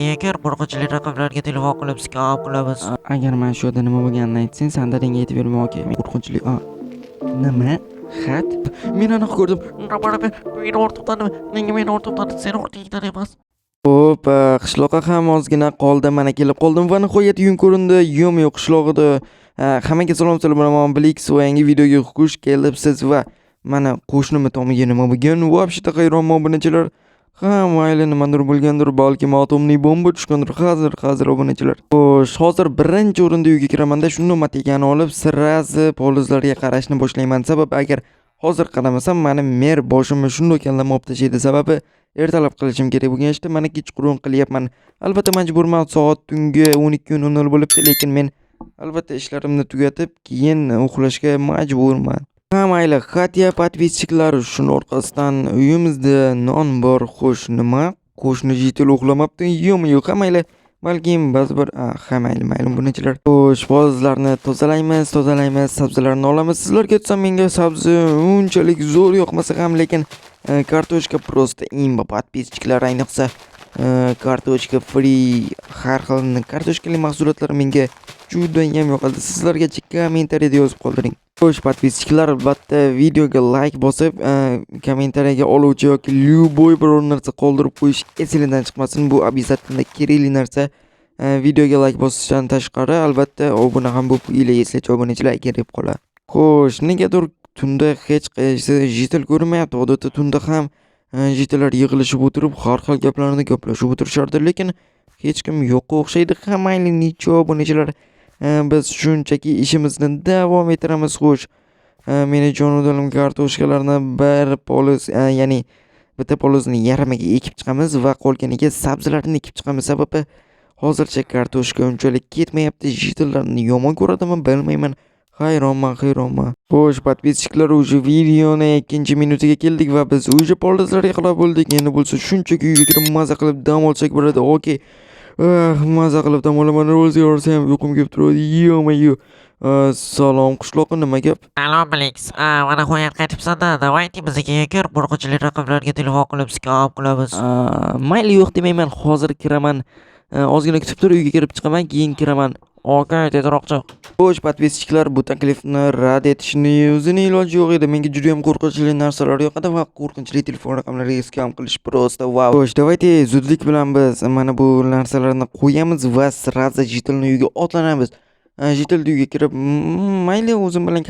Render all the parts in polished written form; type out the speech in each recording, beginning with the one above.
Agar qo'rqinchli raqamlarga telefon qilib skam qilamiz. Agar men shu yerda nima bo'lganini aytsang, sandaringga aytib bermoqchi. Qo'rqinchli. Nima? Xat? Men aniq ko'rdim. Meni ortiqdan menga meni ortiqdan seni ortingdan emas. Hop, qishloqqa ham ozgina qoldi. Mana kelib qoldim va nihoyat uyim ko'rindi. Yo'q qishlog'ida. Hammaga salom bilan Blix va yangi videoga xush kelibsiz va mana qo'shnimni tomiga nima bo'lgan? Вообще-то hayronman obunachilar. Ha, mayli nimadir bo'lgandir, balki atomli bomba tushgandir. Hozir obunachilar. Xo'sh, hozir birinchi o'rinda uyga kiramanda shuni mategani olib, sirazi polizlarga qarashni boshlayman. Sabab agar hozir qaramasam, meni mer boshimni shunday kallamab tashlaydi. Sababi ertalab qilishim kerak bo'lgan ishni mana kechqurun qilyapman. Albatta majburman, soat tungi 12:00 bo'libdi, lekin men albatta ishlarimni tugatib, keyin uxlashga majburman. Ha, mayli, Katya подписчиклар shuni orqasidan uyimizda non bor. Xo'sh, nima? Qo'shni jitil uxlamabdi? Yo'q, ha mayli. Balkim ba'zi bir mayli bunachilar. Xo'sh, polizlarni tozalaymiz, sabzilarni olamiz. Sizlarga aytsam, menga sabzi unchalik zo'r yoqmasa ham, lekin kartoshka просто imba подписчиклар, ayniqsa kartoshka free har xil kartoshkali mahsulotlar menga juda ham yoqadi. Sizlargacha kommentariyada yozib qoldiring. Xo'sh, подписчиклар, albatta videoga like bosib, kommentariyaga oluvchi yoki любой biror narsa qoldirib qo'yish esingizdan chiqmasin. Bu обязательно kerakli narsa. Videoga like bosishdan tashqari albatta obuna ham bo'lib eslatchi obunachilar kerak qoladi. Xo'sh, negadir tunda hech qaysi jitil ko'rmayapti. Odatda tunda ham jitillar yig'ilishib o'tirib, har xil gaplarni gaplashib o'tirishardi, lekin hech kim yo'qqa o'xshaydi. Hammayli necha obunachilar, biz shunchaki ishimizni davom ettiramiz. Xo'sh, meni jonudalim kartoshkalarni bir poliz, ya'ni bitta polizni yarmiga ekib chiqamiz va qolganiga sabzilarni ekib chiqamiz. Sababi hozircha kartoshka unchalik ketmayapti. Jitillarni yomon ko'radimi, bilmayman. Hayronman. Xo'sh, подписчиклар, уже videoni 2-minutiga keldik va biz уже polizlarga qilib bo'ldik. Endi bo'lsa shunchaki uyga kirib maza qilib dam olsak bo'ladi. Okey. Maza qilib dam olaman. O'zi yorsa ham uyqum kelib turadi. Yo'q. Salom qishloqqa, nima gap? Salom Blix. Mana qo'yib qaytibsan-da. Davayki bizga agar qo'rqinchli raqamlarga telefon qilib skam qilamiz. Mayli, yo'q demayman. Hozir kiraman. Ozgina kutib tur, uyga kirib chiqaman, keyin kiraman. Okey, tezroqchi. Xo'sh, подписчиклар, bu taklifni rad etishni o'zining iloji yo'q edi. Menga juda ham qo'rqinchli narsalar yoqadi va qo'rqinchli telefon raqamlariga skam qilish просто wow. Xo'sh, давайте zudlik bilan biz mana bu narsalarni qo'yamiz va sirazi jitilni uyga otlanamiz. Jitil uyga kirib, mayli o'zim bilan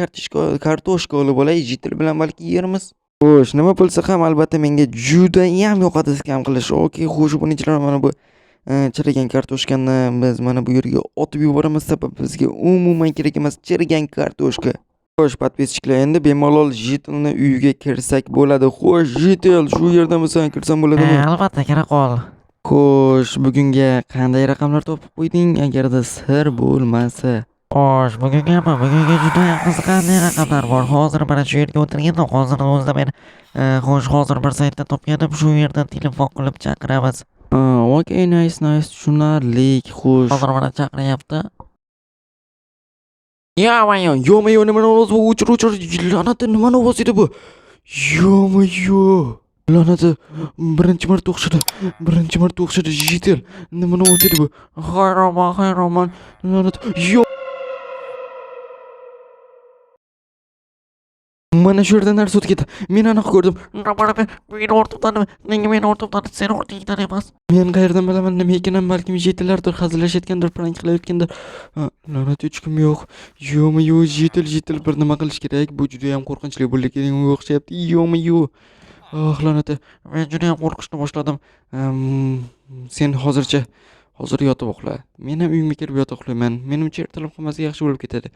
kartoshka olib olay, jitil bilan balki yermiz. Xo'sh, nima bo'lsa ham albatta menga juda ham yoqadi skam qilish. Okey, xo'sh, bunachilar, mana bu chirigan kartoshkani biz mana bu yerga otib yuboramiz. Sabab bizga umuman kerak emas chirigan kartoshka. Xo'sh, подписчиклар, endi bemalol jitilni uyiga kirsak bo'ladi. Xo'sh, jitil, shu yerdamisan, kirsam bo'ladimi? Albatta, kira qol. Xo'sh, bugunga qanday raqamlar topib qo'yding agarda sir bo'lmasa? Xo'sh, bugunga juda ham qiziqarli raqamlar bor. Hozir mana shu yerga o'tirganda, hozir o'zida men hozir bir saytdan topganim, shu yerdan telefon qilib chaqiramiz. Okey, nice, tushunarli. Xo'sh. Hozir mana chaqiryapti. Yo'q, nimani ovoz bu? O'chir. La'nati, nimani ovoz edi bu? Yo'q. La'nati, birinchi marta o'xshadi. Jitil. Nimani ovoz edi bu? Hayronman. La'nat. Yo'q. Mana shu yerda narsa o'tib ketdi. Men aniq ko'rdim. Meni ortiqdan seni ortingdan emas. Men qayerdan bilaman nima ekanini, balkim jitillardir, hazillashayotgandir, prank qilayotgandir. La'nat, hech kim yo'q. Yo'q, jitil bir nima qilish kerak. Bu juda ham qo'rqinchli bo'lgan o'xshayapti. Yo'q. La'nat, Men juda ham qo'rqishni boshladim. Sen hozir yotib uxla. Men ham uyimga kirib yotib uxlayman. Menimcha ertalab hammasi yaxshi bo'lib ketadi.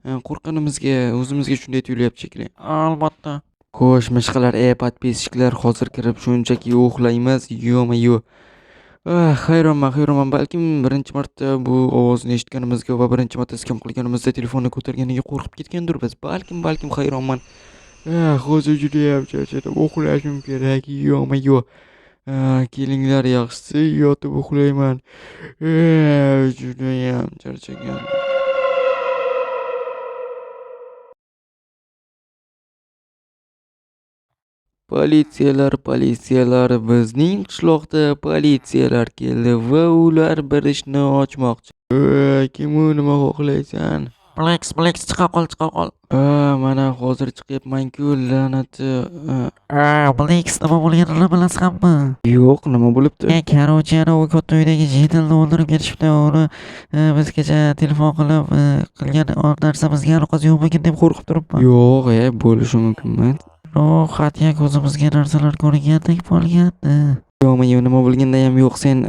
Qo'rqqanimizga o'zimizga shunday tuyulyapti shekilli. Albatta. Xo'sh, mishqalar, подписчиклар, hozir kirib shunchaki uxlaymiz. Yo'q. Hayronman. Balkim birinchi marta bu ovozni eshitganimizga va birinchi marta skam qilganimizda telefonni ko'targaniga qo'rqib ketgandir biz. Balkim hayronman. Hozir juda ham charchadim. Uxlashim kerak. Yo'q. Kelinglar, yaxshisi yotib uxlayman. Juda ham charchagan. Politsiyalar, bizning qishloqda politsiyalar keldi va ular bir ishni ochmoqchi. Kim u, nima xohlaysan? Blix, chiqa qol. Mana hozir chiqyapman-ku, la'nati. Blix, nima bo'lganini bilasizmi? Yo'q, nima bo'libdi? Короче, u katta uydagi Jidilni o'ldirib ketishibdi. Uni bizgacha telefon qilib qilgan narsamizga aloqasi yo'qmikin deb qo'rqib turibman. Yo'q, bo'lishi mumkinmi? Ro'yxatga ko'zimizga narsalar ko'ringandek bo'lgandi. Yo'qmi, nima bo'lgandayam yo'q. Sen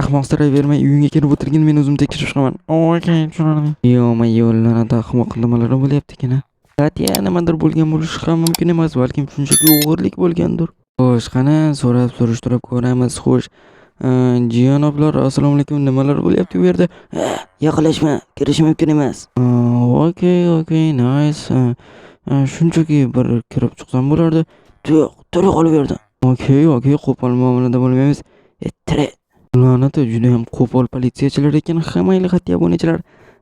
ahmoqsiravermay uyingga kelib o'tirgin, men o'zim tekshirib chiqaman. Okey, tushunardim. Yo'qmi, la'nat ahmoq nimalar bo'lyapti-kina. Katya nimadir bo'lgan bo'lishi ham mumkin emas, balkim shunchaki o'g'irlik bo'lgandir. Xo'sh, qani surishtirib ko'ramiz. Xo'sh, janoblar, assalomu alaykum. Nimalar bo'lyapti bu yerda? Yaqinlashma, kirish mumkin emas. Okey, nice. Shunchaki bir kirib chiqsam bo'lardi. Yo'q, turi qolib yerda. Okey, qo'pol muomalada bo'lmaymiz. Tire. La'nati juda ham qo'pol politsiyachilar ekan. Hammanglar xatga obunachilar.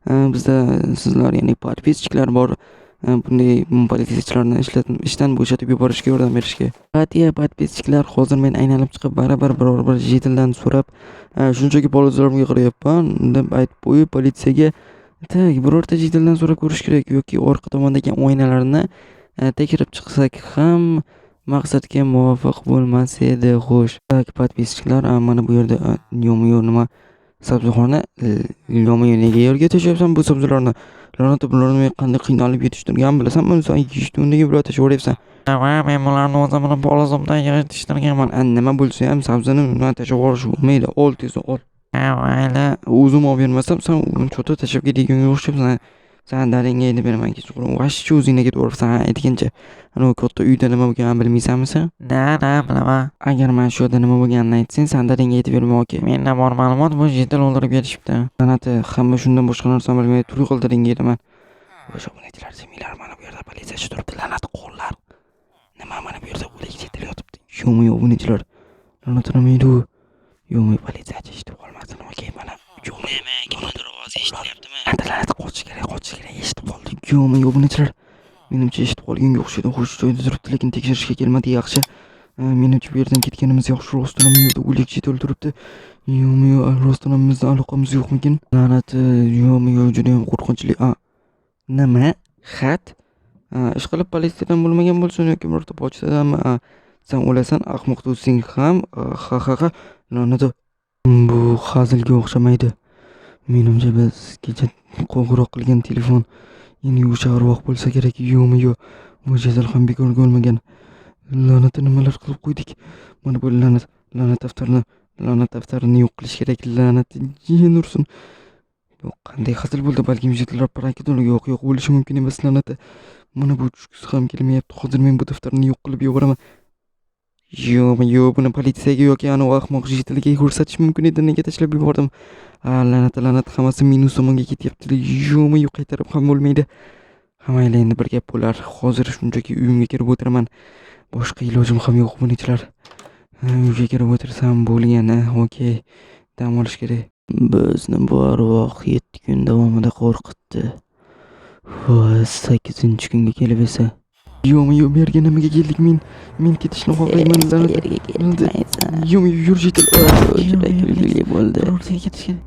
Bizda sizlar, ya'ni podpischiklar bor. Bunday politsiyachilarni ishdan bo'shatib yuborishga yordam berishga. Xatga podpischiklar, hozir men aylanib chiqib baribir biror bir Jidildan so'rab, shunchaki politsiyalarga qarayapman deb aytib qo'yib, politsiyaga birorta Jidildan so'rab ko'rish kerak yoki orqa tomondagi oynalarni tekshirib chiqsak ham maqsadga muvofiq bo'lmas edi. Xo'sh, podpischiklar, mana bu yerda yo'q nima sabzixona, nega yerga tashlayapsan bu sabzilarni? La'nat, bularni men qanday qiynalib yetishtirgan bilasanmi? Sen yeyishtundiga bular tashlaveryapsan. Men bularni o'zimni bolazimdan yetishtirganman. Nima bo'lsa ham sabzini tashlab olish bo'lmaydi. Ol, tez ol. Mayli. O'zim olib bermasam, sen uni cho'ta tashlab ketganga o'xshabsan. Sen daringga aytib beraman kechqurun. Vashchi o'zingga ketib o'ribsan, aytgancha. Ana katta uyda nima bo'lganini bilmaysanmi sen? Na, bilaman. Agar men shu yerda nima bo'lganini aytsang, sen daringga aytib berma, okey. Menda bor ma'lumot, bu Jidil o'ldirib ketishibdi. La'nati, hamma shundan boshqa narsani bilmay turib qoldiringga aytaman. O'sha obunachilar, seminglar, mana bu yerda politsiyachi turibdi, la'nat qo'llar. Nima mana bu yerda o'lik Jidil yotibdi. Yo'qmi, obunachilar. La'nat nima edi u? Yo'qmi, politsiyachi eshitib qolmasin, okey, mana. Yo'qmi, kimdir ovozi eshitilyaptimi? La'nat qochish kerak, eshitib qoldik. Yo'qmi, obunachilar. Menimcha eshitib qolganga o'xshaydi. Xo'sh, joyda turibdi, lekin tekshirishga kelmadi, yaxshi. Menimcha bu yerdan ketganimiz yaxshi. Rostdan ham yerda o'lik Jidil turibdi. Yo'qmi, rostdan ham bizning aloqamiz yo'qmikin? La'nati, yo'qmi, juda ham qo'rqinchli. Nima? Xat? Ishqilib politsiyadan bo'lmagan bo'lsin yoki birorta pochtadanmi? Sen o'lasan, ahmoq do'sting ham. Ha. La'nati. Bu hazilga o'xshamaydi. Menimcha bizgacha qo'ng'iroq qilgan telefon ya'ni o'sha arvoh bo'lsa kerak. Yo'qmi, yo'q. Bu Jidil ham bekorga o'lmagan. La'nati, nimalar qilib qo'ydik? Mana bu la'nat daftarini yo'q qilish kerak. La'nati jin ursin. Yo'q, qanday hazil bo'ldi? Balkim Jidillar parakidon. Yo'q, bo'lishi mumkin emas. La'nati. Mana bu tushgisi ham kelmayapti. Hozir men bu daftarni yo'q qilib yuboraman. Yo'qmi, buni politsiyaga yoki anavi ahmoq Jidilga ko'rsatish mumkin edi. Nega tashlab yubordim? La'nat, hammasi minus tomonga ketyapti. Yo'qmi, qaytarib ham bo'lmaydi. Hammanglar endi bir gap bo'lar. Hozir shunchaki uyimga kirib o'tiraman. Boshqa ilojim ham yo'q bunachilar. Uyga kirib o'tirsam bo'lgani, okey. Dam olish kerak. Bizni bu arvoh 7 kun davomida qo'rqitdi. Va 8-kunga kelib esa. Yo'qmi, bu yerga nimaga keldik? Men ketishni xohlayman. Yerga ketmaysan. Yo'q, yur Jidil. Bo'ldi.